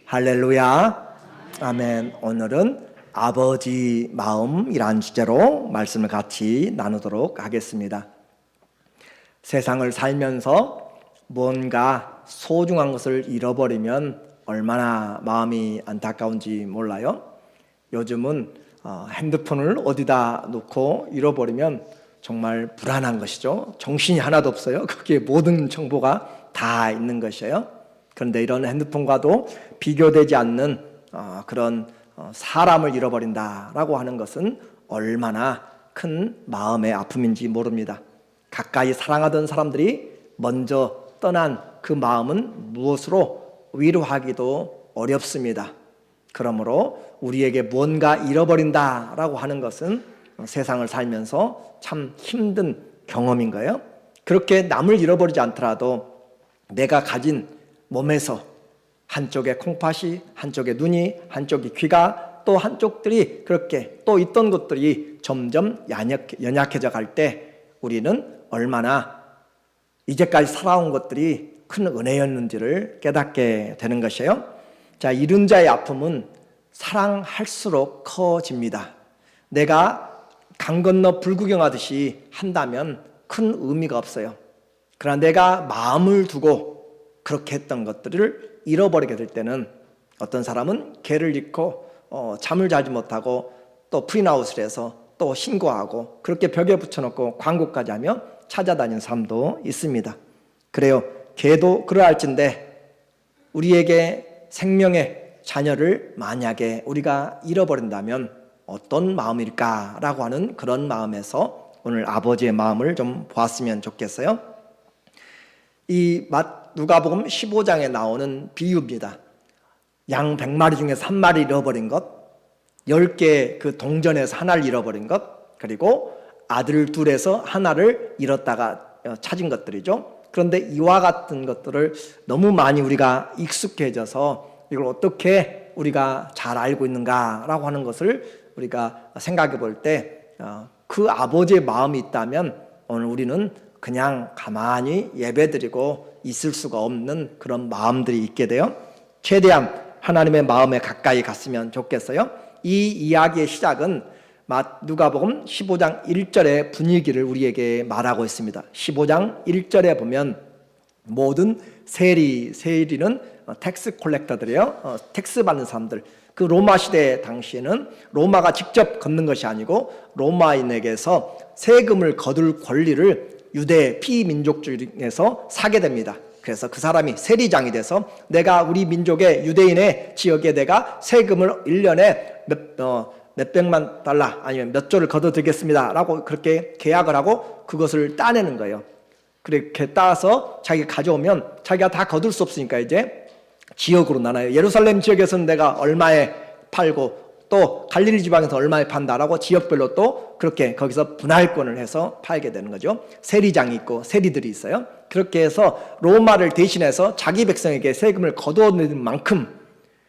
할렐루야. 아멘. 오늘은 아버지 마음이란 주제로 말씀을 같이 나누도록 하겠습니다. 세상을 살면서 뭔가 소중한 것을 잃어버리면 얼마나 마음이 안타까운지 몰라요. 요즘은 핸드폰을 어디다 놓고 잃어버리면 정말 불안한 것이죠. 정신이 하나도 없어요. 거기에 모든 정보가 다 있는 것이에요. 그런데 이런 핸드폰과도 비교되지 않는 그런 사람을 잃어버린다라고 하는 것은 얼마나 큰 마음의 아픔인지 모릅니다. 가까이 사랑하던 사람들이 먼저 떠난 그 마음은 무엇으로 위로하기도 어렵습니다. 그러므로 우리에게 뭔가 잃어버린다라고 하는 것은 세상을 살면서 참 힘든 경험인 거예요. 그렇게 남을 잃어버리지 않더라도 내가 가진 몸에서 한쪽에 콩팥이, 한쪽에 눈이, 한쪽에 귀가, 또 한쪽들이 그렇게 또 있던 것들이 점점 연약해져 갈 때 우리는 얼마나 이제까지 살아온 것들이 큰 은혜였는지를 깨닫게 되는 것이에요. 자, 잃은 자의 아픔은 사랑할수록 커집니다. 내가 강 건너 불구경하듯이 한다면 큰 의미가 없어요. 그러나 내가 마음을 두고 그렇게 했던 것들을 잃어버리게 될 때는 어떤 사람은 개를 잃고 잠을 자지 못하고 또 프린아웃을 해서 또 신고하고 그렇게 벽에 붙여놓고 광고까지 하며 찾아다니는 사람도 있습니다. 그래요. 개도 그러할진데 우리에게 생명의 자녀를 만약에 우리가 잃어버린다면 어떤 마음일까라고 하는 그런 마음에서 오늘 아버지의 마음을 좀 보았으면 좋겠어요. 이 누가복음 15장에 나오는 비유입니다. 양 100마리 중에서 한 마리 잃어버린 것, 10개 그 동전에서 하나를 잃어버린 것, 그리고 아들 둘에서 하나를 잃었다가 찾은 것들이죠. 그런데 이와 같은 것들을 너무 많이 우리가 익숙해져서 이걸 어떻게 우리가 잘 알고 있는가라고 하는 것을 우리가 생각해 볼 때 그 아버지의 마음이 있다면 오늘 우리는 그냥 가만히 예배드리고 있을 수가 없는 그런 마음들이 있게 돼요. 최대한 하나님의 마음에 가까이 갔으면 좋겠어요. 이 이야기의 시작은 누가복음 15장 1절의 분위기를 우리에게 말하고 있습니다. 15장 1절에 보면 모든 세리는 텍스 콜렉터들이에요. 텍스 받는 사람들. 그 로마 시대 당시에는 로마가 직접 걷는 것이 아니고 로마인에게서 세금을 거둘 권리를 유대 피민족 중에서 사게 됩니다. 그래서 그 사람이 세리장이 돼서 내가 우리 민족의 유대인의 지역에 내가 세금을 1년에 몇백만 달러 아니면 몇 조를 거둬들겠습니다 라고 그렇게 계약을 하고 그것을 따내는 거예요. 그렇게 따서 자기가 가져오면 자기가 다 거둘 수 없으니까 이제 지역으로 나눠요. 예루살렘 지역에서는 내가 얼마에 팔고 또 갈릴리 지방에서 얼마에 판다라고 지역별로 또 그렇게 거기서 분할권을 해서 팔게 되는 거죠. 세리장이 있고 세리들이 있어요. 그렇게 해서 로마를 대신해서 자기 백성에게 세금을 거둬내는 만큼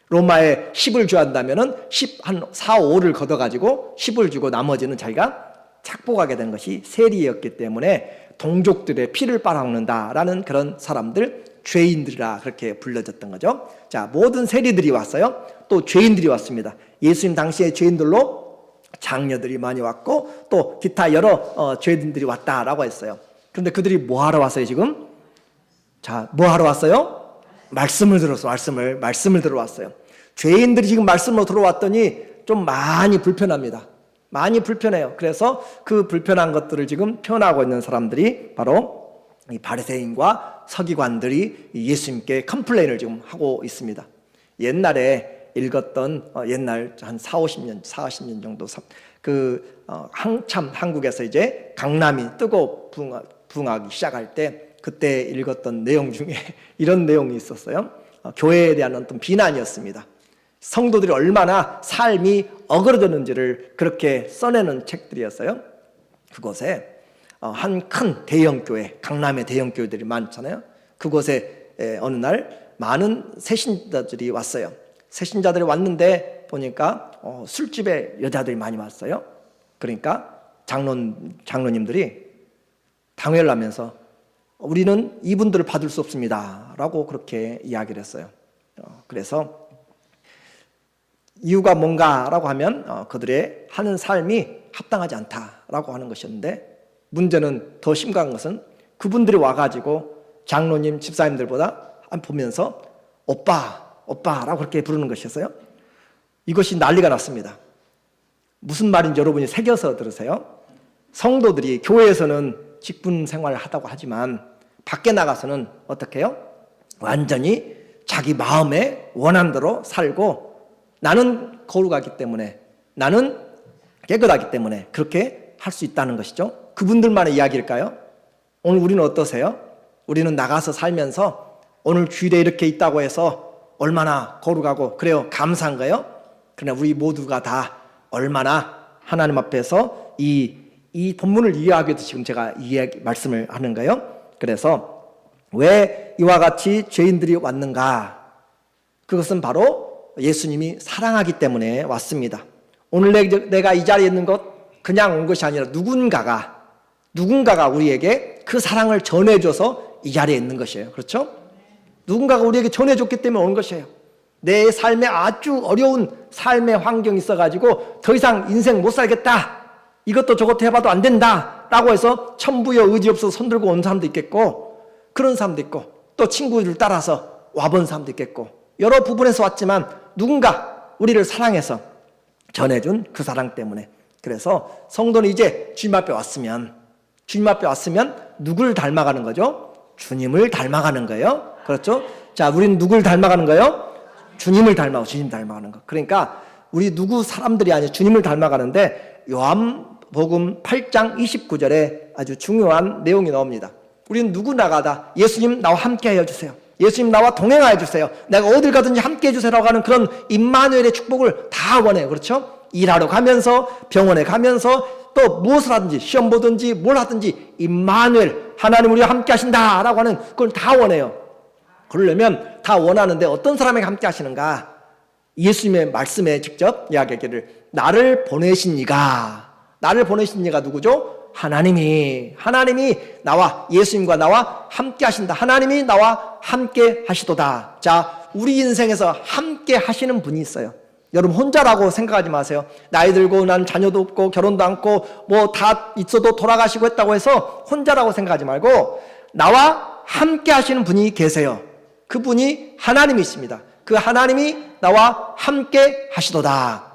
로마에 10을 줘야 한다면은 10, 한 4, 5를 걷어가지고 10을 주고 나머지는 자기가 착복하게 된 것이 세리였기 때문에 동족들의 피를 빨아먹는다라는 그런 사람들, 죄인들이라 그렇게 불려졌던 거죠. 자, 모든 세리들이 왔어요. 또 죄인들이 왔습니다. 예수님 당시에 죄인들로 장녀들이 많이 왔고 또 기타 여러 죄인들이 왔다라고 했어요. 그런데 그들이 뭐 하러 왔어요 지금? 자, 뭐 하러 왔어요? 말씀을 들었어. 말씀을 들어왔어요. 죄인들이 지금 말씀으로 들어왔더니 좀 많이 불편합니다. 많이 불편해요. 그래서 그 불편한 것들을 지금 표현하고 있는 사람들이 바로 이 바리새인과 서기관들이 예수님께 컴플레인을 지금 하고 있습니다. 옛날에 읽었던 옛날 한 40년 정도 한참 한국에서 이제 강남이 뜨고 붕하기 시작할 때 그때 읽었던 내용 중에 이런 내용이 있었어요. 교회에 대한 어떤 비난이었습니다. 성도들이 얼마나 삶이 어그러졌는지를 그렇게 써내는 책들이었어요. 그곳에 한 큰 대형교회, 강남의 대형교회들이 많잖아요. 그곳에 어느 날 많은 새신자들이 왔어요. 새신자들이 왔는데 보니까 술집에 여자들이 많이 왔어요. 그러니까 장로님들이 당회를 하면서 우리는 이분들을 받을 수 없습니다 라고 그렇게 이야기를 했어요. 그래서 이유가 뭔가라고 하면 그들의 하는 삶이 합당하지 않다라고 하는 것이었는데, 문제는 더 심각한 것은 그분들이 와가지고 장로님, 집사님들보다 보면서 오빠라고 그렇게 부르는 것이었어요. 이것이 난리가 났습니다. 무슨 말인지 여러분이 새겨서 들으세요. 성도들이 교회에서는 직분 생활을 하다고 하지만 밖에 나가서는 어떻게 해요? 완전히 자기 마음에 원하는 대로 살고, 나는 거룩하기 때문에, 나는 깨끗하기 때문에 그렇게 할 수 있다는 것이죠. 그분들만의 이야기일까요? 오늘 우리는 어떠세요? 우리는 나가서 살면서 오늘 주일에 이렇게 있다고 해서 얼마나 거룩하고 그래요, 감사한 거예요? 그러나 우리 모두가 다 얼마나 하나님 앞에서 이 본문을 이해하기 위해서 지금 제가 말씀을 하는 거예요. 그래서 왜 이와 같이 죄인들이 왔는가? 그것은 바로 예수님이 사랑하기 때문에 왔습니다. 오늘 내가 이 자리에 있는 것 그냥 온 것이 아니라 누군가가 우리에게 그 사랑을 전해줘서 이 자리에 있는 것이에요. 그렇죠? 누군가가 우리에게 전해줬기 때문에 온 것이에요. 내 삶에 아주 어려운 삶의 환경이 있어가지고 더 이상 인생 못 살겠다, 이것도 저것도 해봐도 안 된다 라고 해서 천부여 의지 없어서 손들고 온 사람도 있겠고, 그런 사람도 있고, 또 친구를 따라서 와본 사람도 있겠고, 여러 부분에서 왔지만 누군가 우리를 사랑해서 전해준 그 사랑 때문에. 그래서 성도는 이제 주님 앞에 왔으면 누구를 닮아가는 거죠? 주님을 닮아가는 거예요. 그렇죠? 자, 우리는 누구를 닮아가는 거예요? 주님 닮아가는 거. 그러니까 우리 누구 사람들이 아니라 주님을 닮아가는데, 요한복음 8장 29절에 아주 중요한 내용이 나옵니다. 우리는 누구 나가다 예수님 나와 함께 하여 주세요, 예수님 나와 동행하여 주세요, 내가 어딜 가든지 함께 해주세요라고 하는 그런 임마누엘의 축복을 다 원해요. 그렇죠? 일하러 가면서, 병원에 가면서, 또 무엇을 하든지, 시험 보든지 뭘 하든지 임마누엘, 하나님 우리와 함께 하신다라고 하는 그걸 다 원해요. 그러려면 다 원하는데 어떤 사람에게 함께 하시는가? 예수님의 말씀에 직접 이야기하기를, 나를 보내신 이가 누구죠? 하나님이 나와, 예수님과 나와 함께 하신다. 하나님이 나와 함께 하시도다. 자, 우리 인생에서 함께 하시는 분이 있어요. 여러분 혼자라고 생각하지 마세요. 나이 들고 난 자녀도 없고 결혼도 않고 뭐 다 있어도 돌아가시고 했다고 해서 혼자라고 생각하지 말고, 나와 함께 하시는 분이 계세요. 그분이 하나님이십니다. 그 하나님이 나와 함께 하시도다.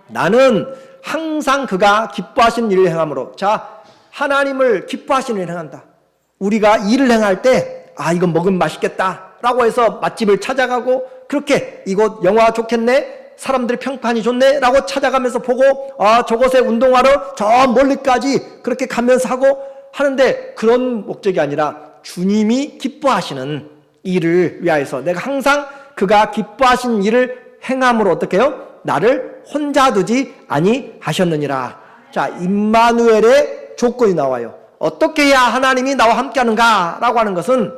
나는 항상 그가 기뻐하시는 일을 행함으로. 자, 하나님을 기뻐하시는 일을 행한다. 우리가 일을 행할 때, 이건 먹으면 맛있겠다 라고 해서 맛집을 찾아가고, 그렇게 이곳 영화 좋겠네, 사람들의 평판이 좋네 라고 찾아가면서 보고, 저곳에 운동하러 저 멀리까지 그렇게 가면서 하고 하는데, 그런 목적이 아니라 주님이 기뻐하시는 일을 위하여서 내가 항상 그가 기뻐하시는 일을 행함으로 어떻게 해요? 나를 혼자 두지 아니하셨느니라. 자, 임마누엘의 조건이 나와요. 어떻게 해야 하나님이 나와 함께 하는가 라고 하는 것은,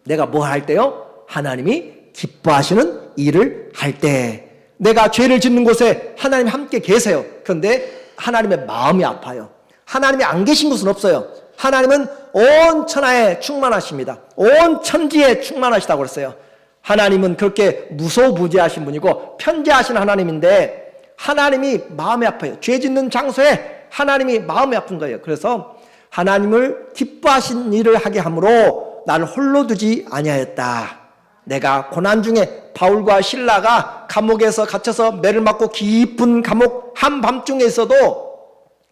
내가 뭐 할 때요? 하나님이 기뻐하시는 일을 할 때. 내가 죄를 짓는 곳에 하나님이 함께 계세요. 그런데 하나님의 마음이 아파요. 하나님이 안 계신 곳은 없어요. 하나님은 온 천하에 충만하십니다. 온 천지에 충만하시다고 그랬어요. 하나님은 그렇게 무소부재하신 분이고 편재하신 하나님인데, 하나님이 마음이 아파요. 죄 짓는 장소에 하나님이 마음이 아픈 거예요. 그래서 하나님을 기뻐하신 일을 하게 함으로 나를 홀로 두지 아니하였다. 내가 고난 중에 바울과 실라가 감옥에서 갇혀서 매를 맞고 깊은 감옥 한밤중에 있어도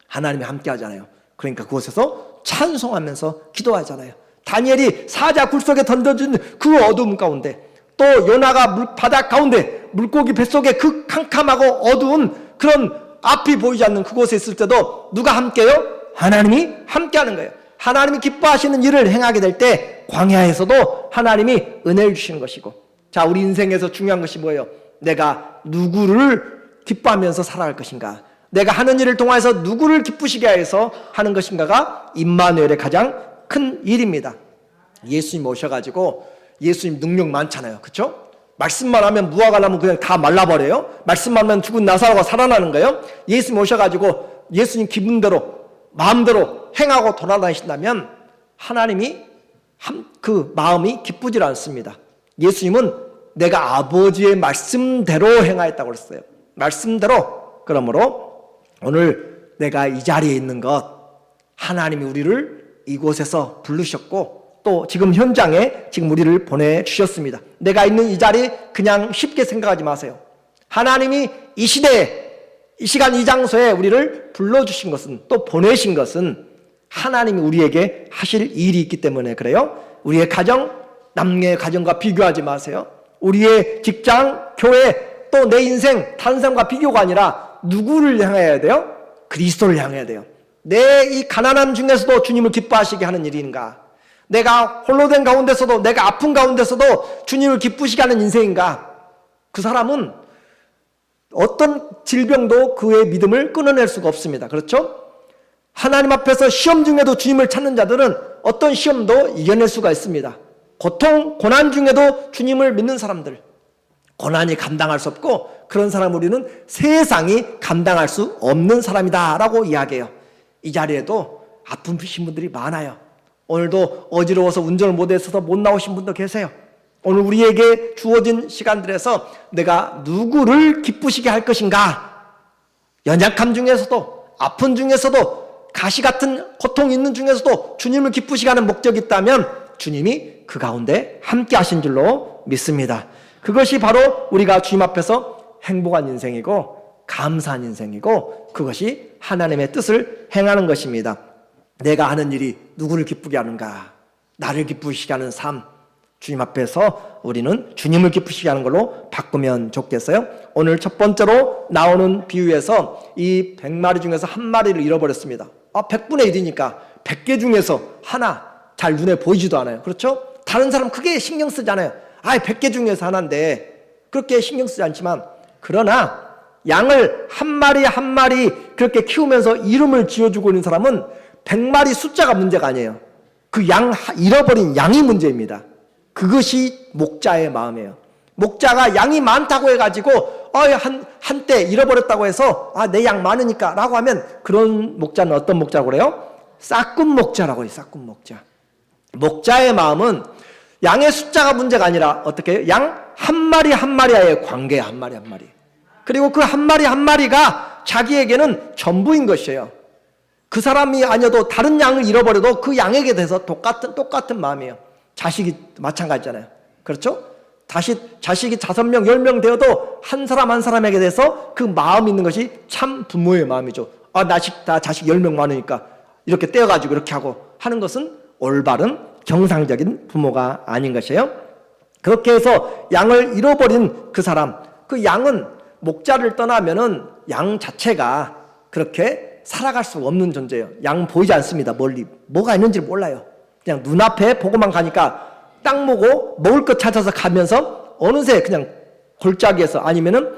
하나님이 함께 하잖아요. 그러니까 그곳에서 찬송하면서 기도하잖아요. 다니엘이 사자 굴 속에 던져진 그 어두움 가운데, 또 요나가 바다 가운데 물고기 뱃속에 그 캄캄하고 어두운 그런 앞이 보이지 않는 그곳에 있을 때도 누가 함께해요? 하나님이 함께하는 거예요. 하나님이 기뻐하시는 일을 행하게 될 때 광야에서도 하나님이 은혜를 주시는 것이고. 자, 우리 인생에서 중요한 것이 뭐예요? 내가 누구를 기뻐하면서 살아갈 것인가, 내가 하는 일을 통해서 누구를 기쁘시게 해서 하는 것인가가 임마누엘의 가장 큰 일입니다. 예수님 오셔가지고, 예수님 능력 많잖아요. 그렇죠? 말씀만 하면 무화과나무 그냥 다 말라버려요. 말씀만 하면 죽은 나사로가 살아나는 거예요. 예수님 오셔가지고 예수님 기분대로 마음대로 행하고 돌아다니신다면 하나님이 그 마음이 기쁘지 않습니다. 예수님은 내가 아버지의 말씀대로 행하였다고 그랬어요. 말씀대로 그러므로 오늘 내가 이 자리에 있는 것 하나님이 우리를 이곳에서 부르셨고 또 지금 현장에 지금 우리를 보내주셨습니다. 내가 있는 이 자리 그냥 쉽게 생각하지 마세요. 하나님이 이 시대에 이 시간 이 장소에 우리를 불러주신 것은 또 보내신 것은 하나님이 우리에게 하실 일이 있기 때문에 그래요. 우리의 가정, 남의 가정과 비교하지 마세요. 우리의 직장, 교회, 또 내 인생, 다른 사람과 비교가 아니라 누구를 향해야 돼요? 그리스도를 향해야 돼요. 내 이 가난함 중에서도 주님을 기뻐하시게 하는 일인가? 내가 홀로 된 가운데서도 내가 아픈 가운데서도 주님을 기쁘시게 하는 인생인가? 그 사람은 어떤 질병도 그의 믿음을 끊어낼 수가 없습니다. 그렇죠? 하나님 앞에서 시험 중에도 주님을 찾는 자들은 어떤 시험도 이겨낼 수가 있습니다. 고통, 고난 중에도 주님을 믿는 사람들, 고난이 감당할 수 없고 그런 사람 우리는 세상이 감당할 수 없는 사람이다 라고 이야기해요. 이 자리에도 아프신 분들이 많아요. 오늘도 어지러워서 운전을 못해서 못 나오신 분도 계세요. 오늘 우리에게 주어진 시간들에서 내가 누구를 기쁘시게 할 것인가? 연약함 중에서도 아픈 중에서도 가시 같은 고통 있는 중에서도 주님을 기쁘시게 하는 목적이 있다면 주님이 그 가운데 함께 하신 줄로 믿습니다. 그것이 바로 우리가 주님 앞에서 행복한 인생이고 감사한 인생이고 그것이 하나님의 뜻을 행하는 것입니다. 내가 하는 일이 누구를 기쁘게 하는가? 나를 기쁘시게 하는 삶. 주님 앞에서 우리는 주님을 기쁘시게 하는 걸로 바꾸면 좋겠어요. 오늘 첫 번째로 나오는 비유에서 이 100마리 중에서 한 마리를 잃어버렸습니다. 100분의 1이니까 100개 중에서 하나 잘 눈에 보이지도 않아요. 그렇죠? 다른 사람 크게 신경 쓰지 않아요. 100개 중에서 하나인데 그렇게 신경 쓰지 않지만 그러나 양을 한 마리 한 마리 그렇게 키우면서 이름을 지어주고 있는 사람은 100마리 숫자가 문제가 아니에요. 그 양 잃어버린 양이 문제입니다. 그것이 목자의 마음이에요. 목자가 양이 많다고 해가지고 한때 잃어버렸다고 해서 내 양 많으니까 라고 하면 그런 목자는 어떤 목자라고 그래요? 싹꾼 목자라고 해요. 싹꾼 목자. 목자의 마음은 양의 숫자가 문제가 아니라 어떻게 해요? 양 한 마리 한 마리와의 관계 한 마리 한 마리. 그리고 그 한 마리 한 마리가 자기에게는 전부인 것이에요. 그 사람이 아니어도 다른 양을 잃어버려도 그 양에게 대해서 똑같은 마음이에요. 자식이 마찬가지잖아요. 그렇죠? 자식이 5명, 10명 되어도 한 사람 한 사람에게 대해서 그 마음 있는 것이 참 부모의 마음이죠. 나 자식 10명 많으니까 이렇게 떼어가지고 이렇게 하고 하는 것은 올바른 정상적인 부모가 아닌 것이에요. 그렇게 해서 양을 잃어버린 그 사람, 그 양은 목자를 떠나면은 양 자체가 그렇게 살아갈 수 없는 존재예요. 양 보이지 않습니다. 멀리 뭐가 있는지 몰라요. 그냥 눈앞에 보고만 가니까 땅 보고 먹을 것 찾아서 가면서 어느새 그냥 골짜기에서 아니면은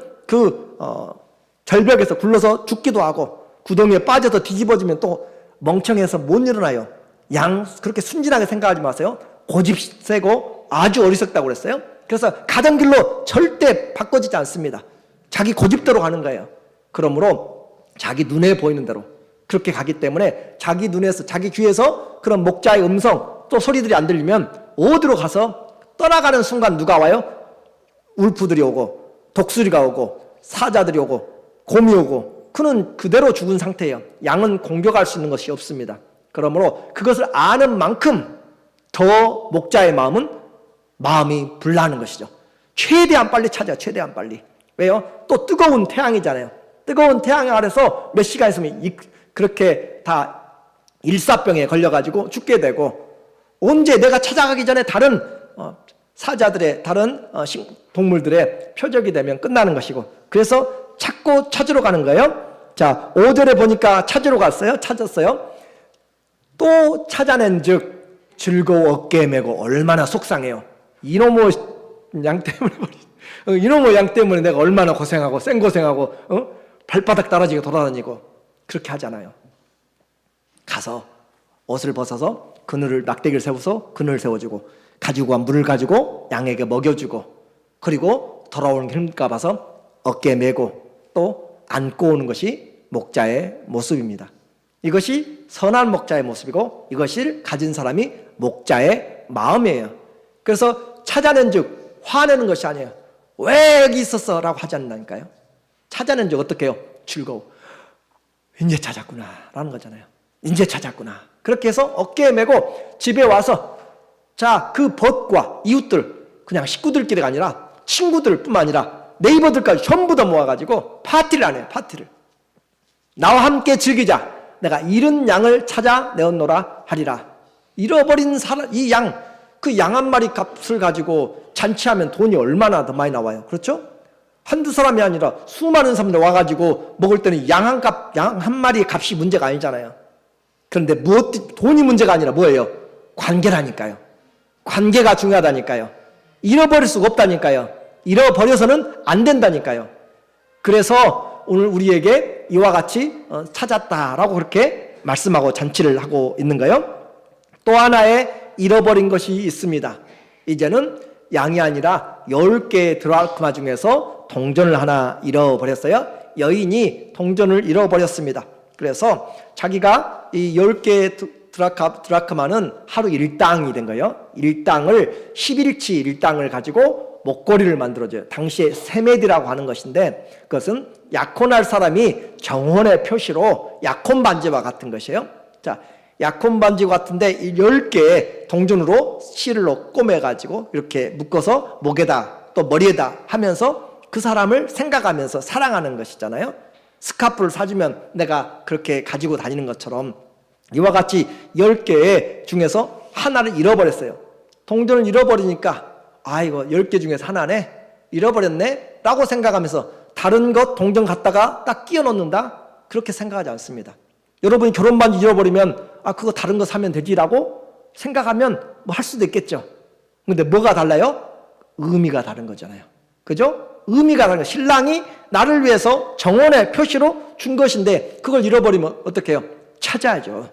절벽에서 굴러서 죽기도 하고 구덩이에 빠져서 뒤집어지면 또 멍청해서 못 일어나요. 양 그렇게 순진하게 생각하지 마세요. 고집 세고 아주 어리석다고 그랬어요. 그래서 가던 길로 절대 바꿔지지 않습니다. 자기 고집대로 가는 거예요. 그러므로 자기 눈에 보이는 대로 그렇게 가기 때문에 자기 눈에서 자기 귀에서 그런 목자의 음성 또 소리들이 안 들리면 어디로 가서 떠나가는 순간 누가 와요? 울프들이 오고 독수리가 오고 사자들이 오고 곰이 오고 그는 그대로 죽은 상태예요. 양은 공격할 수 있는 것이 없습니다. 그러므로 그것을 아는 만큼 더 목자의 마음이 불나는 것이죠. 최대한 빨리 찾아요. 최대한 빨리. 왜요? 또 뜨거운 태양이잖아요. 뜨거운 태양 아래서 몇 시간 있으면 그렇게 다 일사병에 걸려가지고 죽게 되고 언제 내가 찾아가기 전에 다른 사자들의 다른 동물들의 표적이 되면 끝나는 것이고 그래서 찾으러 가는 거예요. 자, 5절에 보니까 찾았어요. 또 찾아낸 즉 즐거워 어깨에 메고 얼마나 속상해요. 이놈의 양 때문에 내가 얼마나 고생하고 생고생하고 발바닥 떨어지게 돌아다니고 그렇게 하잖아요. 가서 옷을 벗어서 낙대기를 세워서 그늘을 세워주고 가지고 간 물을 가지고 양에게 먹여주고 그리고 돌아오는 게 힘들까 봐서 어깨에 메고 또 안고 오는 것이 목자의 모습입니다. 이것이 선한 목자의 모습이고 이것을 가진 사람이 목자의 마음이에요. 그래서 찾아낸 즉 화내는 것이 아니에요. 왜 여기 있었어? 라고 하지 않는다니까요. 찾아낸 적 어떻게 해요? 즐거워. 이제 찾았구나 라는 거잖아요. 이제 찾았구나. 그렇게 해서 어깨에 메고 집에 와서 자, 그 벗과 이웃들, 그냥 식구들끼리가 아니라 친구들뿐만 아니라 네이버들까지 전부 다 모아가지고 파티를 안 해요. 파티를. 나와 함께 즐기자. 내가 잃은 양을 찾아내었노라 하리라. 잃어버린 이 양, 그 양 한 마리 값을 가지고 잔치하면 돈이 얼마나 더 많이 나와요. 그렇죠? 한두 사람이 아니라 수많은 사람들 와가지고 먹을 때는 양 한 마리의 값이 문제가 아니잖아요. 그런데 돈이 문제가 아니라 뭐예요? 관계라니까요. 관계가 중요하다니까요. 잃어버릴 수가 없다니까요. 잃어버려서는 안 된다니까요. 그래서 오늘 우리에게 이와 같이 찾았다라고 그렇게 말씀하고 잔치를 하고 있는 거예요. 또 하나의 잃어버린 것이 있습니다. 이제는 양이 아니라 10개의 드라크마 중에서 동전을 하나 잃어버렸어요. 여인이 동전을 잃어버렸습니다. 그래서 자기가 이 10개의 드라크마는 하루 1당이 된 거예요. 1당을 11치 1당을 가지고 목걸이를 만들어줘요. 당시에 세메디라고 하는 것인데 그것은 약혼할 사람이 정혼의 표시로 약혼 반지와 같은 것이에요. 자, 약혼 반지와 같은데 10개의 동전으로 실을 꼬매가지고 이렇게 묶어서 목에다 또 머리에다 하면서 그 사람을 생각하면서 사랑하는 것이잖아요. 스카프를 사주면 내가 그렇게 가지고 다니는 것처럼 이와 같이 10개 중에서 하나를 잃어버렸어요. 동전을 잃어버리니까 이거 10개 중에서 하나네? 잃어버렸네? 라고 생각하면서 다른 것 동전 갖다가 딱 끼워 넣는다? 그렇게 생각하지 않습니다. 여러분이 결혼 반지 잃어버리면 그거 다른 거 사면 되지라고 생각하면 뭐 할 수도 있겠죠. 근데 뭐가 달라요? 의미가 다른 거잖아요. 그죠? 의미가 다른 거. 신랑이 나를 위해서 정혼의 표시로 준 것인데 그걸 잃어버리면 어떻게 해요? 찾아야죠.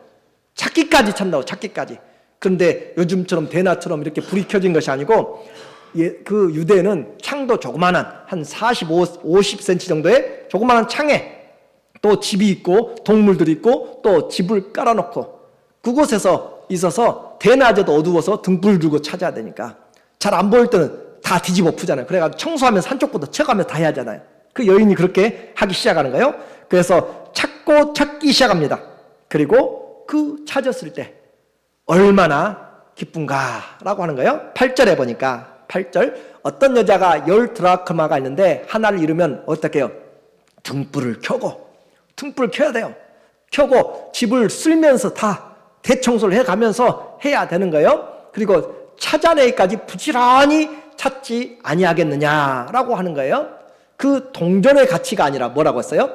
찾기까지 찾는다고, 찾기까지. 그런데 요즘처럼 대낮처럼 이렇게 불이 켜진 것이 아니고 그 유대는 창도 조그만한 한 50cm 정도의 조그만한 창에 또 집이 있고 동물들이 있고 또 집을 깔아놓고 그곳에서 있어서 대낮에도 어두워서 등불 들고 찾아야 되니까 잘 안 보일 때는 다 뒤집어 푸잖아요. 그래가지고 청소하면서 한쪽부터 쳐가면서 다 해야 하잖아요. 그 여인이 그렇게 하기 시작하는 거예요. 그래서 찾기 시작합니다. 그리고 그 찾았을 때 얼마나 기쁜가라고 하는 거예요. 8절에 보니까 8절 어떤 여자가 10드라크마가 있는데 하나를 잃으면 어떻게 해요? 등불을 켜야 돼요. 켜고 집을 쓸면서 다 대청소를 해가면서 해야 되는 거예요. 그리고 찾아내기까지 부지런히 찾지 아니하겠느냐라고 하는 거예요. 그 동전의 가치가 아니라 뭐라고 했어요?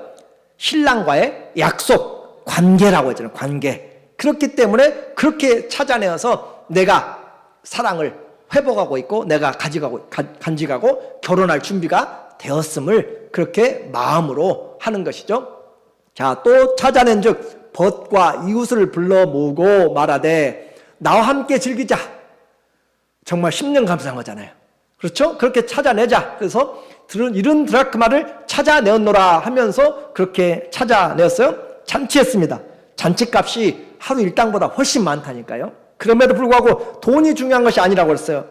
신랑과의 약속, 관계라고 했잖아요. 관계. 그렇기 때문에 그렇게 찾아내어서 내가 사랑을 회복하고 있고 내가 간직하고 결혼할 준비가 되었음을 그렇게 마음으로 하는 것이죠. 자, 또 찾아낸 즉 벗과 이웃을 불러 모으고 말하되 나와 함께 즐기자. 정말 10년 감사한 거잖아요. 그렇죠? 그렇게 찾아내자. 그래서 잃은 드라크마를 찾아내었노라 하면서 그렇게 찾아내었어요. 잔치했습니다. 잔치값이 하루 일당보다 훨씬 많다니까요. 그럼에도 불구하고 돈이 중요한 것이 아니라고 그랬어요.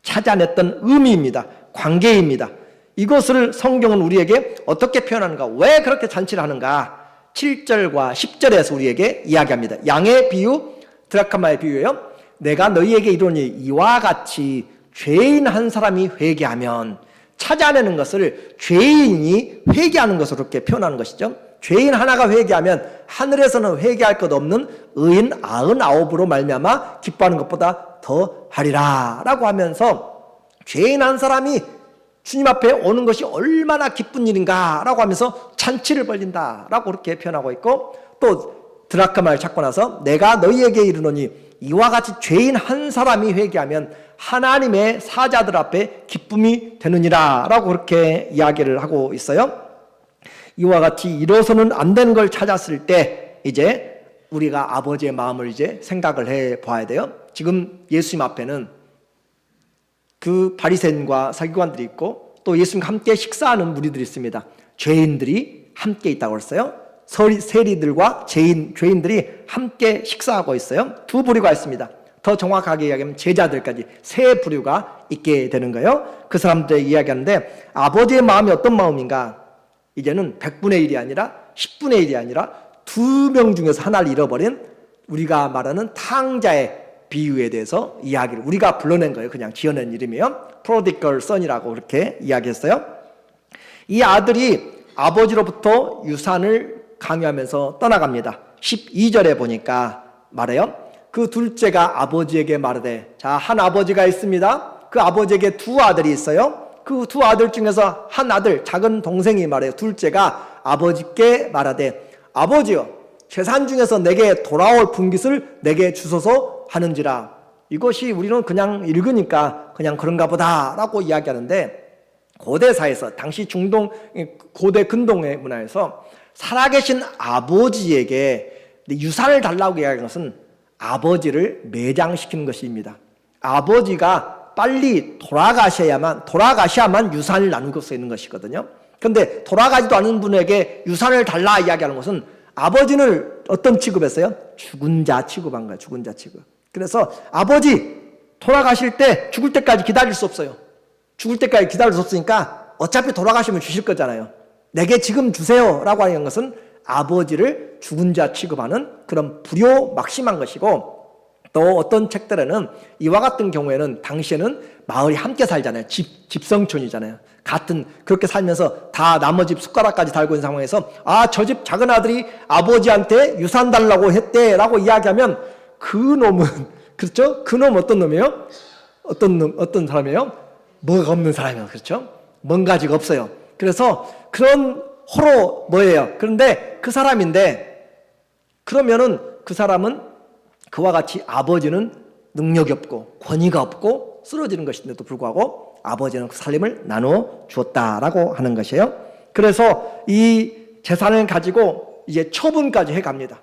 찾아냈던 의미입니다. 관계입니다. 이것을 성경은 우리에게 어떻게 표현하는가? 왜 그렇게 잔치를 하는가? 7절과 10절에서 우리에게 이야기합니다. 양의 비유, 드라크마의 비유예요. 내가 너희에게 이르노니 이와 같이 죄인 한 사람이 회개하면 찾아내는 것을 죄인이 회개하는 것으로 이렇게 표현하는 것이죠. 죄인 하나가 회개하면 하늘에서는 회개할 것 없는 의인 99으로 말미암아 기뻐하는 것보다 더 하리라 라고 하면서 죄인 한 사람이 주님 앞에 오는 것이 얼마나 기쁜 일인가 라고 하면서 잔치를 벌린다 라고 그렇게 표현하고 있고 또 드라크마를 찾고 나서 내가 너희에게 이르노니 이와 같이 죄인 한 사람이 회개하면 하나님의 사자들 앞에 기쁨이 되느니라 라고 그렇게 이야기를 하고 있어요. 이와 같이 이뤄서는 안 되는 걸 찾았을 때 이제 우리가 아버지의 마음을 이제 생각을 해 봐야 돼요. 지금 예수님 앞에는 그 바리새인과 서기관들이 있고 또 예수님과 함께 식사하는 무리들이 있습니다. 죄인들이 함께 있다고 했어요. 세리들과 죄인들이 함께 식사하고 있어요. 두 부류가 있습니다. 더 정확하게 이야기하면 제자들까지 세 부류가 있게 되는 거예요. 그 사람들 이야기하는데 아버지의 마음이 어떤 마음인가? 이제는 100분의 1이 아니라 10분의 1이 아니라 2명 중에서 하나를 잃어버린 우리가 말하는 탕자의 비유에 대해서 이야기를 우리가 불러낸 거예요. 그냥 지어낸 이름이에요. prodigal son이라고 그렇게 이야기했어요. 이 아들이 아버지로부터 유산을 강요하면서 떠나갑니다. 12절에 보니까 말해요. 그 둘째가 아버지에게 말하되, 자, 한 아버지가 있습니다. 그 아버지에게 두 아들이 있어요. 그 두 아들 중에서 한 아들, 작은 동생이 말해요. 둘째가 아버지께 말하되, 아버지여, 재산 중에서 내게 돌아올 분깃을 내게 주소서 하는지라. 이것이 우리는 그냥 읽으니까 그냥 그런가 보다라고 이야기하는데, 고대사에서 당시 중동 고대 근동의 문화에서 살아계신 아버지에게 유산을 달라고 이야기하는 것은 아버지를 매장시키는 것입니다. 아버지가 빨리 돌아가셔야만 유산을 나누고 수 있는 것이거든요. 그런데 돌아가지도 않은 분에게 유산을 달라 이야기하는 것은 아버지를 어떤 취급했어요? 죽은 자 취급한 거예요. 죽은 자 취급. 그래서 아버지 돌아가실 때 죽을 때까지 기다릴 수 없어요. 죽을 때까지 기다릴 수 없으니까 어차피 돌아가시면 주실 거잖아요. 내게 지금 주세요 라고 하는 것은 아버지를 죽은 자 취급하는 그런 불효막심한 것이고, 또 어떤 책들에는 이와 같은 경우에는 당시에는 마을이 함께 살잖아요. 집성촌이잖아요. 같은 그렇게 살면서 다 나머지 집 숟가락까지 달고 있는 상황에서 저 집 작은 아들이 아버지한테 유산 달라고 했대 라고 이야기하면 그 놈은 그렇죠? 그 놈 어떤 놈이에요? 어떤 사람이에요? 뭐가 없는 사람이에요. 그렇죠? 뭔 가지가 없어요. 그래서 그런 호로 뭐예요? 그런데 그 사람인데, 그러면은 그 사람은 그와 같이 아버지는 능력이 없고 권위가 없고 쓰러지는 것인데도 불구하고 아버지는 그 살림을 나누어 주었다라고 하는 것이에요. 그래서 이 재산을 가지고 이제 처분까지 해갑니다.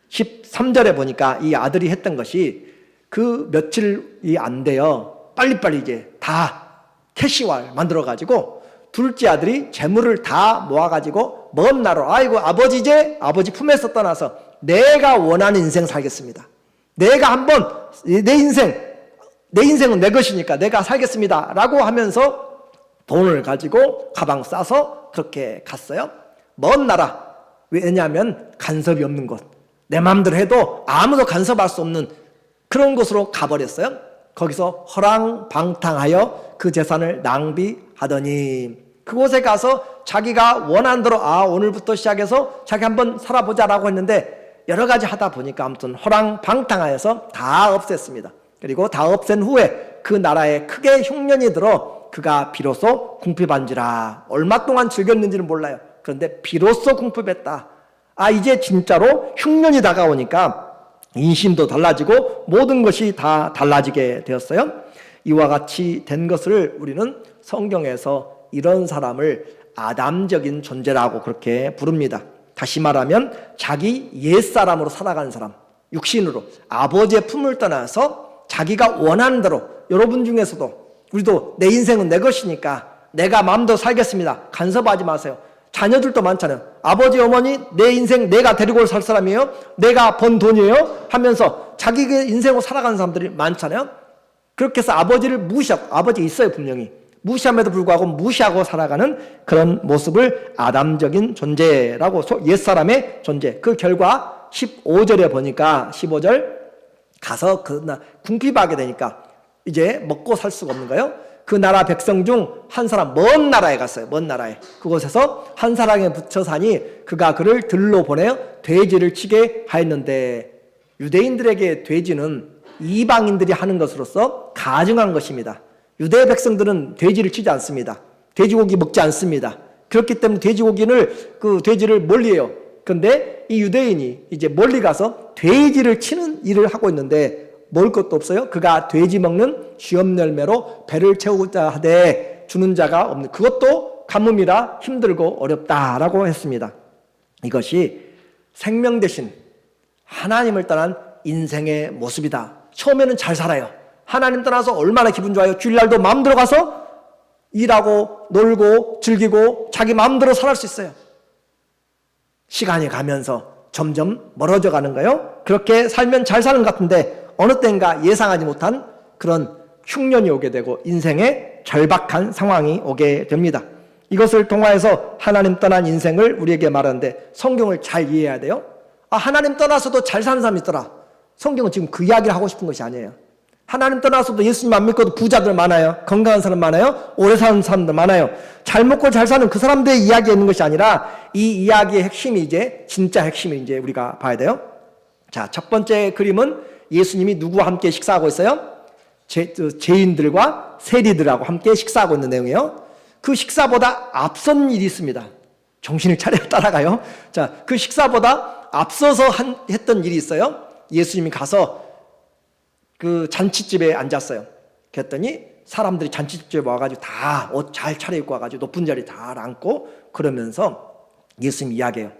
13절에 보니까 이 아들이 했던 것이 그 며칠이 안 돼요. 빨리빨리 이제 다 캐시와를 만들어가지고 둘째 아들이 재물을 다 모아가지고 먼 나라로, 아이고 아버지 이제 아버지 품에서 떠나서 내가 원하는 인생 살겠습니다. 내가 한번 내 인생은 내 것이니까 내가 살겠습니다 라고 하면서 돈을 가지고 가방 싸서 그렇게 갔어요. 먼 나라, 왜냐하면 간섭이 없는 곳, 내 마음대로 해도 아무도 간섭할 수 없는 그런 곳으로 가버렸어요. 거기서 허랑방탕하여 그 재산을 낭비하더니, 그곳에 가서 자기가 원한 대로 오늘부터 시작해서 자기 한번 살아보자라고 했는데 여러 가지 하다 보니까 아무튼 허랑방탕하여서 다 없앴습니다. 그리고 다 없앤 후에 그 나라에 크게 흉년이 들어 그가 비로소 궁핍한지라. 얼마 동안 즐겼는지는 몰라요. 그런데 비로소 궁핍했다. 이제 진짜로 흉년이 다가오니까 인심도 달라지고 모든 것이 다 달라지게 되었어요. 이와 같이 된 것을 우리는 성경에서 이런 사람을 아담적인 존재라고 그렇게 부릅니다. 다시 말하면 자기 옛사람으로 살아가는 사람, 육신으로 아버지의 품을 떠나서 자기가 원하는 대로, 여러분 중에서도 우리도 내 인생은 내 것이니까 내가 마음대로 살겠습니다. 간섭하지 마세요. 자녀들도 많잖아요. 아버지 어머니 내 인생 내가 데리고 살 사람이에요, 내가 번 돈이에요 하면서 자기 인생으로 살아가는 사람들이 많잖아요. 그렇게 해서 아버지를 무시하고, 아버지 있어요 분명히, 무시함에도 불구하고 무시하고 살아가는 그런 모습을 아담적인 존재라고, 옛사람의 존재. 그 결과 15절에 보니까 15절 가서 궁핍하게 되니까 이제 먹고 살 수가 없는 거예요. 그 나라 백성 중 한 사람, 먼 나라에 갔어요. 먼 나라에. 그곳에서 한 사람에 붙여 사니 그가 그를 들로 보내어 돼지를 치게 하였는데, 유대인들에게 돼지는 이방인들이 하는 것으로서 가증한 것입니다. 유대 백성들은 돼지를 치지 않습니다. 돼지고기 먹지 않습니다. 그렇기 때문에 돼지를 멀리해요. 그런데 이 유대인이 이제 멀리 가서 돼지를 치는 일을 하고 있는데 먹을 것도 없어요. 그가 돼지 먹는 쉬엄열매로 배를 채우고자 하되 주는 자가 없는, 그것도 가뭄이라 힘들고 어렵다라고 했습니다. 이것이 생명 대신 하나님을 떠난 인생의 모습이다. 처음에는 잘 살아요. 하나님 떠나서 얼마나 기분 좋아요. 주일날도 마음대로 가서 일하고 놀고 즐기고 자기 마음대로 살아갈 수 있어요. 시간이 가면서 점점 멀어져 가는 거예요. 그렇게 살면 잘 사는 것 같은데 어느 때인가 예상하지 못한 그런 흉년이 오게 되고 인생의 절박한 상황이 오게 됩니다. 이것을 통하여서 하나님 떠난 인생을 우리에게 말하는데 성경을 잘 이해해야 돼요. 하나님 떠나서도 잘 사는 사람이 있더라. 성경은 지금 그 이야기를 하고 싶은 것이 아니에요. 하나님 떠나서도 예수님 안 믿고도 부자들 많아요. 건강한 사람 많아요. 오래 사는 사람들 많아요. 잘 먹고 잘 사는 그 사람들의 이야기에 있는 것이 아니라 이 이야기의 핵심이 이제 진짜 핵심이 이제 우리가 봐야 돼요. 자, 첫 번째 그림은 예수님이 누구와 함께 식사하고 있어요? 죄인들과 세리들하고 함께 식사하고 있는 내용이에요. 그 식사보다 앞선 일이 있습니다. 정신을 차려 따라가요. 자, 그 식사보다 앞서서 했던 일이 있어요. 예수님이 가서 그 잔치집에 앉았어요. 그랬더니 사람들이 잔치집에 와가지고 다 옷 잘 차려입고 와가지고 높은 자리 다 앉고 그러면서 예수님이 이야기해요.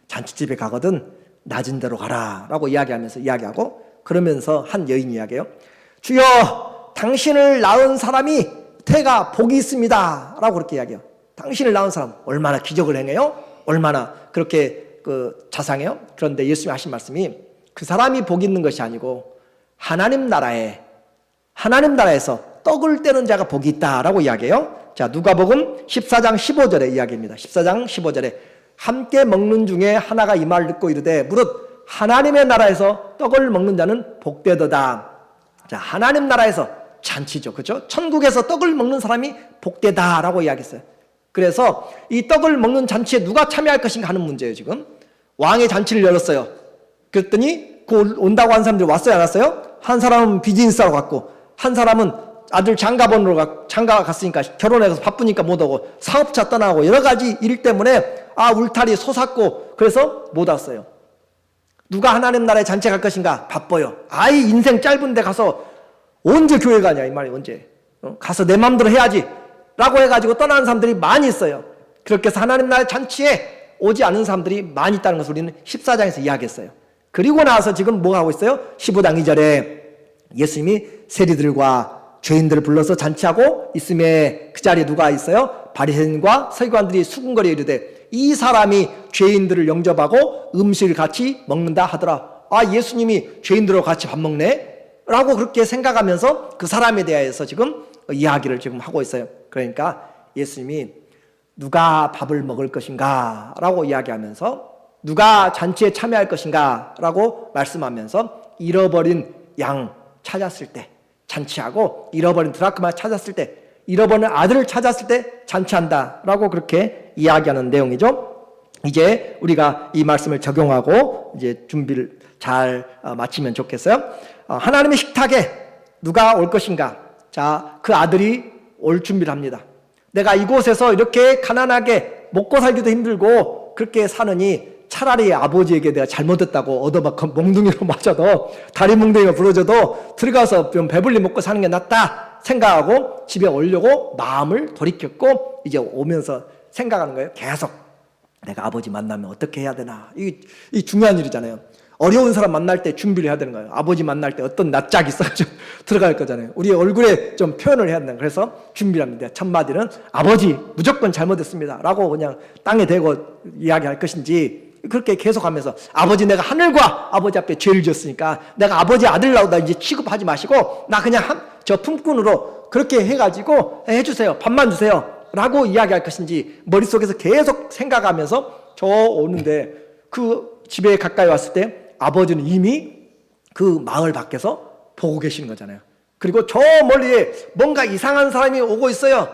잔치집에 가거든 낮은 데로 가라 라고 이야기하고 그러면서 한 여인이 이야기해요. 주여, 당신을 낳은 사람이 태가 복이 있습니다 라고 그렇게 이야기해요. 당신을 낳은 사람 얼마나 기적을 행해요? 얼마나 그렇게 자상해요? 그런데 예수님이 하신 말씀이 그 사람이 복이 있는 것이 아니고 하나님 나라에서 떡을 떼는 자가 복이 있다라고 이야기해요. 자, 누가복음 14장 15절의 이야기입니다. 14장 15절에 함께 먹는 중에 하나가 이 말을 듣고 이르되 무릇 하나님의 나라에서 떡을 먹는 자는 복되도다. 자, 하나님 나라에서 잔치죠. 그렇죠? 천국에서 떡을 먹는 사람이 복되다라고 이야기했어요. 그래서 이 떡을 먹는 잔치에 누가 참여할 것인가 하는 문제예요. 지금 왕의 잔치를 열었어요. 그랬더니 그 온다고 한 사람들이 왔어요, 안 왔어요? 한 사람은 비즈니스하러 갔고 한 사람은 아들 장가 갔으니까 결혼해서 바쁘니까 못 오고 사업차 떠나고 여러 가지 일 때문에 울타리 솟았고 그래서 못 왔어요. 누가 하나님 나라에 잔치 갈 것인가? 바빠요. 이 인생 짧은데 가서 언제 교회 가냐 이 말이 언제 가서 내 마음대로 해야지 라고 해가지고 떠나는 사람들이 많이 있어요. 그렇게 해서 하나님 나라의 잔치에 오지 않은 사람들이 많이 있다는 것을 우리는 14장에서 이야기했어요. 그리고 나서 지금 뭐 하고 있어요? 15장 2절에 예수님이 세리들과 죄인들을 불러서 잔치하고 있음에 그 자리에 누가 있어요? 바리새인과 서기관들이 수군거리에 이르되 이 사람이 죄인들을 영접하고 음식을 같이 먹는다 하더라. 예수님이 죄인들하고 같이 밥 먹네? 라고 그렇게 생각하면서 그 사람에 대해서 지금 이야기를 지금 하고 있어요. 그러니까 예수님이 누가 밥을 먹을 것인가 라고 이야기하면서 누가 잔치에 참여할 것인가 라고 말씀하면서 잃어버린 양 찾았을 때 잔치하고 잃어버린 드라크마 찾았을 때 잃어버린 아들을 찾았을 때 잔치한다 라고 그렇게 이야기하는 내용이죠. 이제 우리가 이 말씀을 적용하고 이제 준비를 잘 마치면 좋겠어요. 하나님의 식탁에 누가 올 것인가? 자, 그 아들이 올 준비를 합니다. 내가 이곳에서 이렇게 가난하게 먹고 살기도 힘들고 그렇게 사느니 차라리 아버지에게 내가 잘못했다고 얻어맞고 몽둥이로 맞아도 다리 몽둥이가 부러져도 들어가서 좀 배불리 먹고 사는 게 낫다 생각하고 집에 오려고 마음을 돌이켰고 이제 오면서 생각하는 거예요. 계속 내가 아버지 만나면 어떻게 해야 되나. 이 중요한 일이잖아요. 어려운 사람 만날 때 준비를 해야 되는 거예요. 아버지 만날 때 어떤 낯짝이 있어가지고 들어갈 거잖아요. 우리 얼굴에 좀 표현을 해야 된다. 그래서 준비를 합니다. 첫 마디는 아버지 무조건 잘못했습니다 라고 그냥 땅에 대고 이야기할 것인지 그렇게 계속하면서 아버지 내가 하늘과 아버지 앞에 죄를 지었으니까 내가 아버지 아들 나오다 이제 취급하지 마시고 나 그냥 저 품꾼으로 그렇게 해가지고 해주세요. 밥만 주세요 라고 이야기할 것인지 머릿속에서 계속 생각하면서 저 오는데 그 집에 가까이 왔을 때 아버지는 이미 그 마을 밖에서 보고 계시는 거잖아요. 그리고 저 멀리에 뭔가 이상한 사람이 오고 있어요.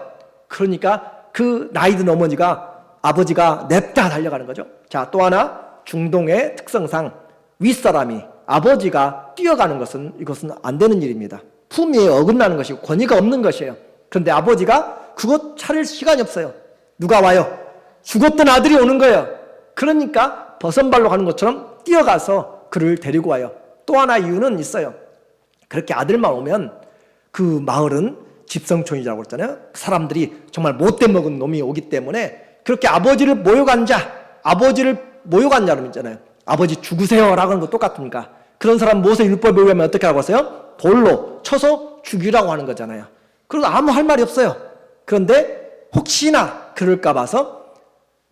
그러니까 그 나이든 어머니가 아버지가 냅다 달려가는 거죠. 자, 또 하나 중동의 특성상 윗사람이 아버지가 뛰어가는 것은 이것은 안 되는 일입니다. 품위에 어긋나는 것이고 권위가 없는 것이에요. 그런데 아버지가 그것 차릴 시간이 없어요. 누가 와요? 죽었던 아들이 오는 거예요. 그러니까 버선발로 가는 것처럼 뛰어가서 그를 데리고 와요. 또 하나 이유는 있어요. 그렇게 아들만 오면 그 마을은 집성촌이라고 그랬잖아요. 사람들이 정말 못돼 먹은 놈이 오기 때문에 그렇게 아버지를 모욕한 자는 있잖아요. 아버지 죽으세요 라고 하는 거 똑같으니까 그런 사람 모세 율법에 의하면 어떻게 하고 하세요? 돌로 쳐서 죽이라고 하는 거잖아요. 그래서 아무 할 말이 없어요. 그런데 혹시나 그럴까 봐서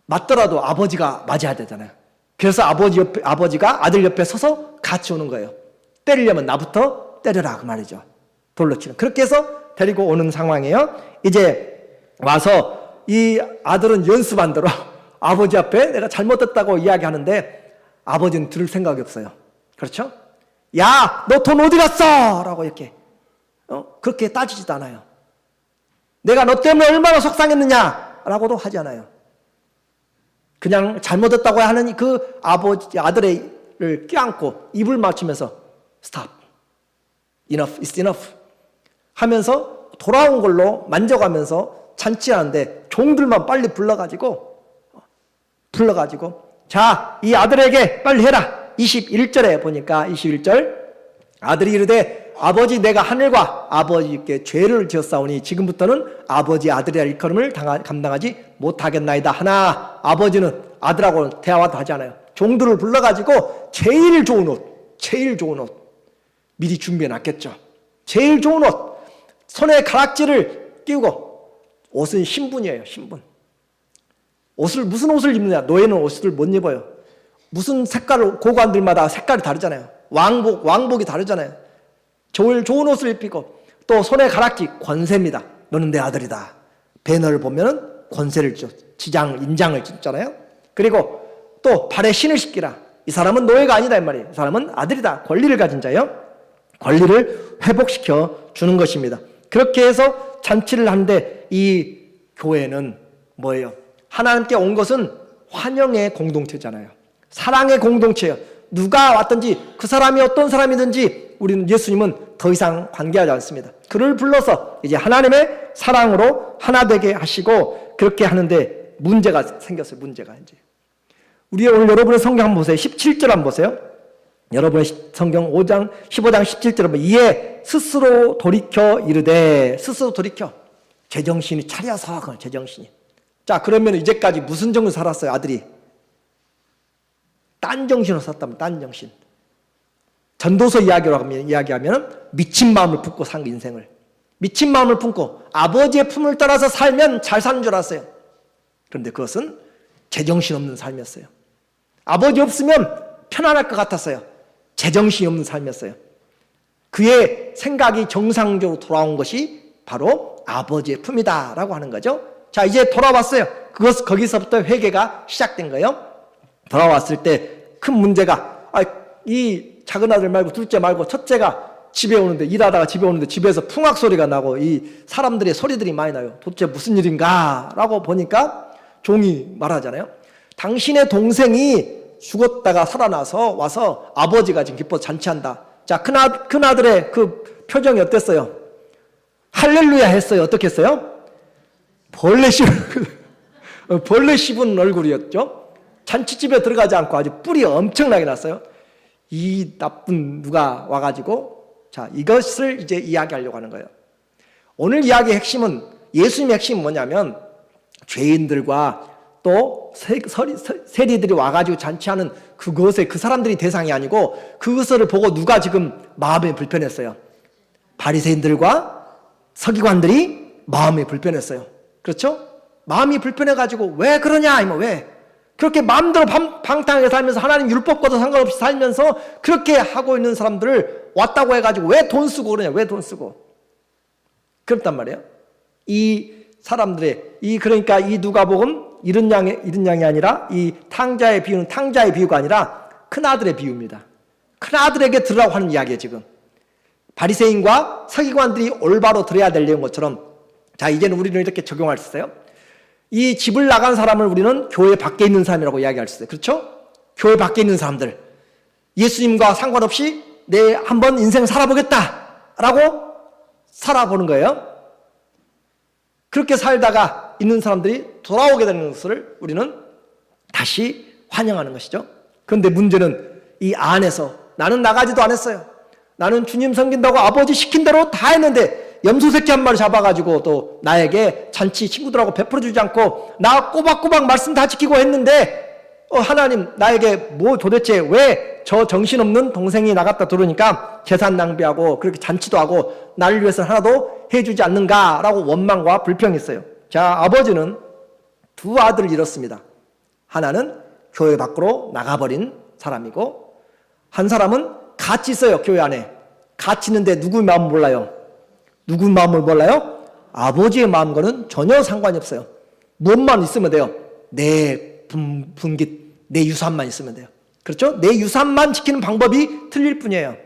맞더라도 아버지가 맞아야 되잖아요. 그래서 아버지가 아들 옆에 서서 같이 오는 거예요. 때리려면 나부터 때려라 그 말이죠. 돌로 치는. 그렇게 해서 데리고 오는 상황이에요. 이제 와서 이 아들은 연습한대로 아버지 앞에 내가 잘못했다고 이야기하는데 아버지는 들을 생각이 없어요. 그렇죠? 야, 너 돈 어디 갔어? 라고 이렇게 그렇게 따지지도 않아요. 내가 너 때문에 얼마나 속상했느냐? 라고도 하지 않아요. 그냥 잘못했다고 하는 그 아들을 껴안고 입을 맞추면서 stop, enough, it's enough 하면서 돌아온 걸로 만져가면서 잔치하는데 종들만 빨리 불러가지고 자, 이 아들에게 빨리 해라. 21절에 보니까 21절 아들이 이르되 아버지 내가 하늘과 아버지께 죄를 지었사오니 지금부터는 아버지 아들이라 일컬음을 감당하지 못하겠나이다. 하나 아버지는 아들하고 대화도 하지 않아요. 종들을 불러가지고 제일 좋은 옷 미리 준비해놨겠죠. 제일 좋은 옷 손에 가락지를 끼우고 옷은 신분이에요. 신분. 무슨 옷을 입느냐. 노예는 옷을 못 입어요. 무슨 색깔을 고관들마다 색깔이 다르잖아요. 왕복이 다르잖아요. 좋은 옷을 입히고 또 손에 가락지 권세입니다. 너는 내 아들이다. 배너를 보면은 권세를 줘. 인장을 찍잖아요. 그리고 또 발에 신을 신기라. 이 사람은 노예가 아니다 이 말이에요. 이 사람은 아들이다. 권리를 가진 자예요. 권리를 회복시켜 주는 것입니다. 그렇게 해서 잔치를 하는데 이 교회는 뭐예요? 하나님께 온 것은 환영의 공동체잖아요. 사랑의 공동체예요. 누가 왔든지 그 사람이 어떤 사람이든지 우리는 예수님은 더 이상 관계하지 않습니다. 그를 불러서 이제 하나님의 사랑으로 하나 되게 하시고 그렇게 하는데 문제가 생겼어요. 문제가 이제 우리 오늘 여러분의 성경 한번 보세요. 17절 한번 보세요. 여러분의 성경 15장 17절 한번 이에 스스로 돌이켜 이르되 스스로 돌이켜 제정신이 차려서 제정신이 자 그러면 이제까지 무슨 정신 살았어요 아들이 딴 정신으로 살았다면 딴 정신 전도서 이야기하면 미친 마음을 품고 산 인생을 미친 마음을 품고 아버지의 품을 따라서 살면 잘 사는 줄 알았어요. 그런데 그것은 제정신 없는 삶이었어요. 아버지 없으면 편안할 것 같았어요. 제정신이 없는 삶이었어요. 그의 생각이 정상적으로 돌아온 것이 바로 아버지의 품이다라고 하는 거죠. 자 이제 돌아왔어요. 거기서부터 회개가 시작된 거예요. 돌아왔을 때 큰 문제가 이 작은 아들 말고 둘째 말고 첫째가 집에 오는데 일하다가 집에 오는데 집에서 풍악 소리가 나고 이 사람들의 소리들이 많이 나요. 도대체 무슨 일인가? 라고 보니까 종이 말하잖아요. 당신의 동생이 죽었다가 살아나서 와서 아버지가 지금 기뻐서 잔치한다. 자, 큰 아들의 그 표정이 어땠어요? 할렐루야 했어요. 어떻게 했어요? 벌레 씹은 얼굴이었죠. 잔치집에 들어가지 않고 아주 뿔이 엄청나게 났어요. 이 나쁜 누가 와가지고 자 이것을 이제 이야기하려고 하는 거예요. 오늘 이야기의 핵심은 예수님의 핵심은 뭐냐면 죄인들과 또 세리들이 와가지고 잔치하는 그것에 그 사람들이 대상이 아니고 그것을 보고 누가 지금 마음이 불편했어요. 바리새인들과 서기관들이 마음이 불편했어요. 그렇죠? 마음이 불편해가지고 왜 그러냐 왜 그렇게 마음대로 방탕하게 살면서 하나님 율법과도 상관없이 살면서 그렇게 하고 있는 사람들을 왔다고 해가지고 왜 돈 쓰고 그러냐 왜 돈 쓰고 그렇단 말이에요. 이 사람들의 그러니까 이 누가복음 이른 양이 아니라 이 탕자의 비유는 탕자의 비유가 아니라 큰아들의 비유입니다. 큰아들에게 들으라고 하는 이야기예요. 지금 바리새인과 서기관들이 올바로 들어야 될 것처럼 자 이제는 우리는 이렇게 적용할 수 있어요. 이 집을 나간 사람을 우리는 교회 밖에 있는 사람이라고 이야기할 수 있어요. 그렇죠? 교회 밖에 있는 사람들 예수님과 상관없이 내 한번 인생 살아보겠다라고 살아보는 거예요. 그렇게 살다가 있는 사람들이 돌아오게 되는 것을 우리는 다시 환영하는 것이죠. 그런데 문제는 이 안에서 나는 나가지도 않았어요. 나는 주님 섬긴다고 아버지 시킨 대로 다 했는데 염소새끼 한 마리 잡아가지고 또 나에게 잔치 친구들하고 베풀어주지 않고 나 꼬박꼬박 말씀 다 지키고 했는데 하나님 나에게 뭐 도대체 왜 저 정신없는 동생이 나갔다 들어오니까 재산 낭비하고 그렇게 잔치도 하고 나를 위해서 하나도 해주지 않는가라고 원망과 불평이 있어요. 자 아버지는 두 아들을 잃었습니다. 하나는 교회 밖으로 나가버린 사람이고 한 사람은 같이 있어요. 교회 안에 같이 있는데 누구의 마음을 몰라요. 누구 마음을 몰라요? 아버지의 마음과는 전혀 상관이 없어요. 무엇만 있으면 돼요? 내 분깃, 내 유산만 있으면 돼요. 그렇죠? 내 유산만 지키는 방법이 틀릴 뿐이에요.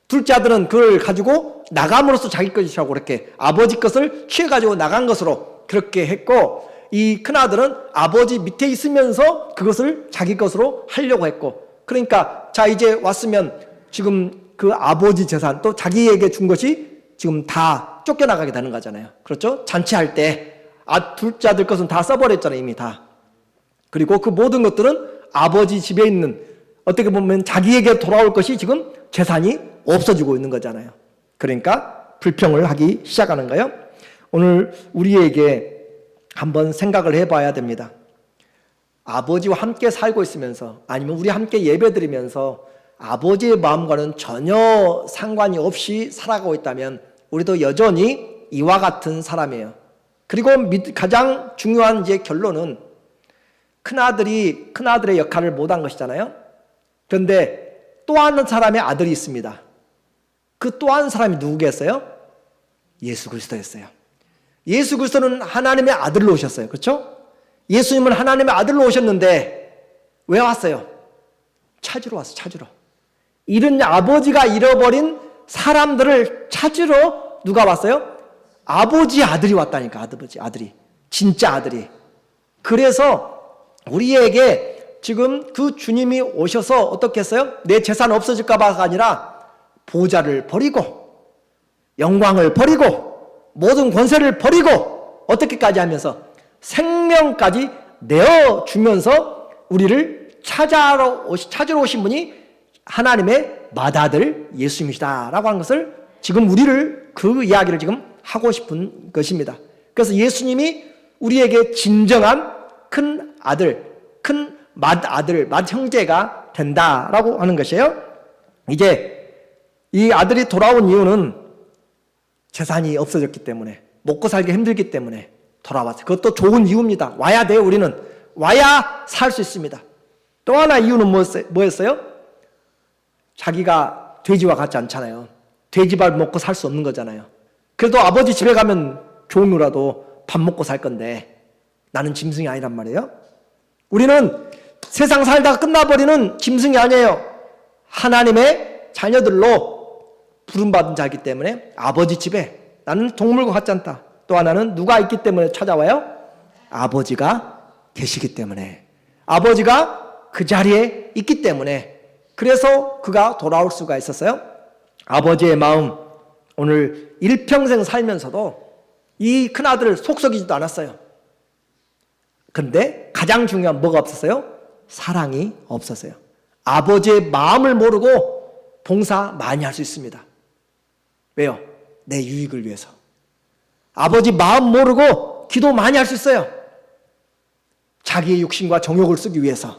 둘째 아들은 그걸 가지고 나감으로써 자기 것이라고 그렇게 아버지 것을 취해가지고 나간 것으로 그렇게 했고, 이 큰아들은 아버지 밑에 있으면서 그것을 자기 것으로 하려고 했고, 그러니까 자 이제 왔으면 지금 그 아버지 재산 또 자기에게 준 것이 지금 다 쫓겨나가게 되는 거잖아요. 그렇죠? 잔치할 때 둘째 아들 것은 다 써버렸잖아요. 이미 다. 그리고 그 모든 것들은 아버지 집에 있는, 어떻게 보면 자기에게 돌아올 것이 지금 재산이 없어지고 있는 거잖아요. 그러니까 불평을 하기 시작하는 거예요. 오늘 우리에게 한번 생각을 해봐야 됩니다. 아버지와 함께 살고 있으면서, 아니면 우리 함께 예배드리면서 아버지의 마음과는 전혀 상관이 없이 살아가고 있다면 우리도 여전히 이와 같은 사람이에요. 그리고 가장 중요한 이제 결론은 큰아들의 역할을 못한 것이잖아요. 그런데 또 한 사람의 아들이 있습니다. 그 또 한 사람이 누구겠어요? 예수 그리스도였어요. 예수 그리스도는 하나님의 아들로 오셨어요. 그렇죠? 예수님은 하나님의 아들로 오셨는데 왜 왔어요? 찾으러 왔어요. 찾으러. 이런 아버지가 잃어버린 사람들을 찾으러 누가 왔어요? 아버지의 아들이 왔다니까. 아들이. 진짜 아들이. 그래서 우리에게 지금 그 주님이 오셔서 어떻게 했어요? 내 재산 없어질까 봐가 아니라 보좌를 버리고 영광을 버리고 모든 권세를 버리고 어떻게까지 하면서 생명까지 내어주면서 우리를 찾으러 오신 분이 하나님의 맏아들 예수님이시다라고 하는 것을 지금 우리를 그 이야기를 지금 하고 싶은 것입니다. 그래서 예수님이 우리에게 진정한 큰 아들, 큰 맏아들, 맏형제가 된다라고 하는 것이에요. 이제 이 아들이 돌아온 이유는 재산이 없어졌기 때문에, 먹고 살기 힘들기 때문에 돌아왔어요. 그것도 좋은 이유입니다. 와야 돼요. 우리는 와야 살 수 있습니다. 또 하나 이유는 뭐였어요? 자기가 돼지와 같지 않잖아요. 돼지밥 먹고 살 수 없는 거잖아요. 그래도 아버지 집에 가면 좋은 거라도 밥 먹고 살 건데 나는 짐승이 아니란 말이에요. 우리는 세상 살다가 끝나버리는 짐승이 아니에요. 하나님의 자녀들로 부름받은 자이기 때문에 아버지 집에 나는 동물과 같지 않다. 또 하나는 누가 있기 때문에 찾아와요? 아버지가 계시기 때문에, 아버지가 그 자리에 있기 때문에, 그래서 그가 돌아올 수가 있었어요. 아버지의 마음, 오늘 일평생 살면서도 이 큰아들을 속썩이지도 않았어요. 그런데 가장 중요한 뭐가 없었어요? 사랑이 없었어요. 아버지의 마음을 모르고 봉사 많이 할 수 있습니다. 왜요? 내 유익을 위해서. 아버지 마음 모르고 기도 많이 할 수 있어요. 자기의 욕심과 정욕을 쓰기 위해서.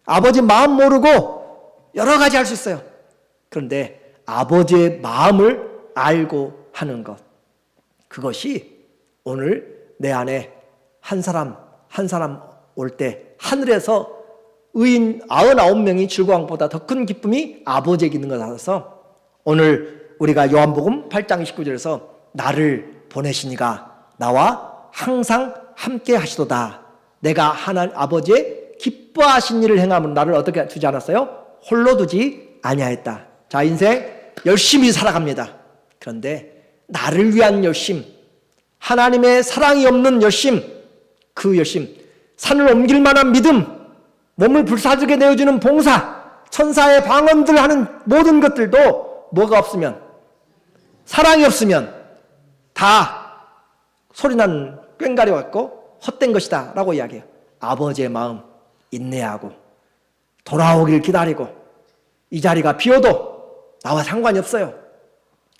아버지 마음 모르고 여러 가지 할 수 있어요. 그런데 아버지의 마음을 알고 하는 것, 그것이 오늘 내 안에 한 사람 올 때 하늘에서 의인 99명이 즐거운 것보다 더 큰 기쁨이 아버지에게 있는 것 같아서 오늘 우리가 요한복음 8장 29절에서 나를 보내시니가 나와 항상 함께 하시도다. 내가 하나님 아버지의 기뻐하신 일을 행함으로 나를 어떻게 두지 않았어요? 홀로 두지 아니하였다. 자, 인생 열심히 살아갑니다. 그런데 나를 위한 열심, 하나님의 사랑이 없는 열심, 그 열심, 산을 옮길 만한 믿음, 몸을 불사르게 내어주는 봉사, 천사의 방언들 하는 모든 것들도 뭐가 없으면, 사랑이 없으면 다 소리난 꽹가리 같고 헛된 것이다 라고 이야기해요. 아버지의 마음 인내하고 돌아오길 기다리고, 이 자리가 비어도 나와 상관이 없어요.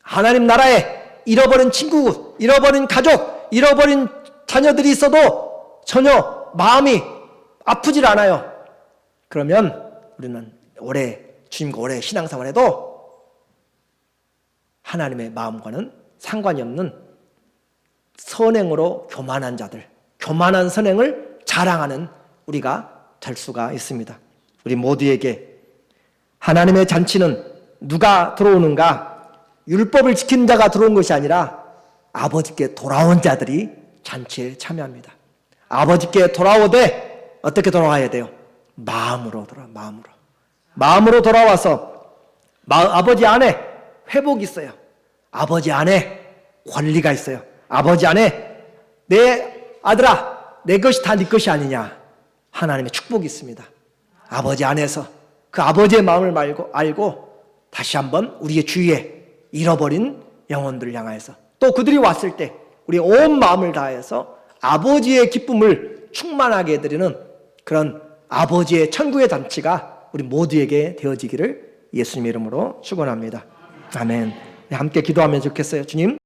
하나님 나라에 잃어버린 친구, 잃어버린 가족, 잃어버린 자녀들이 있어도 전혀 마음이 아프질 않아요. 그러면 우리는 주님과 오래 신앙생활해도 하나님의 마음과는 상관이 없는 선행으로 교만한 자들, 교만한 선행을 자랑하는 우리가 될 수가 있습니다. 우리 모두에게 하나님의 잔치는 누가 들어오는가? 율법을 지키는 자가 들어온 것이 아니라 아버지께 돌아온 자들이 잔치에 참여합니다. 아버지께 돌아오되 어떻게 돌아와야 돼요? 마음으로 마음으로 돌아와서 아버지 안에 회복이 있어요. 아버지 안에 권리가 있어요. 아버지 안에 내 아들아, 내 것이 다 네 것이 아니냐, 하나님의 축복이 있습니다. 아버지 안에서 그 아버지의 마음을 알고 다시 한번 우리의 주위에 잃어버린 영혼들을 향하여서 또 그들이 왔을 때 우리 온 마음을 다해서 아버지의 기쁨을 충만하게 해드리는 그런 아버지의 천국의 잔치가 우리 모두에게 되어지기를 예수님의 이름으로 축원합니다. 아멘. 함께 기도하면 좋겠어요. 주님,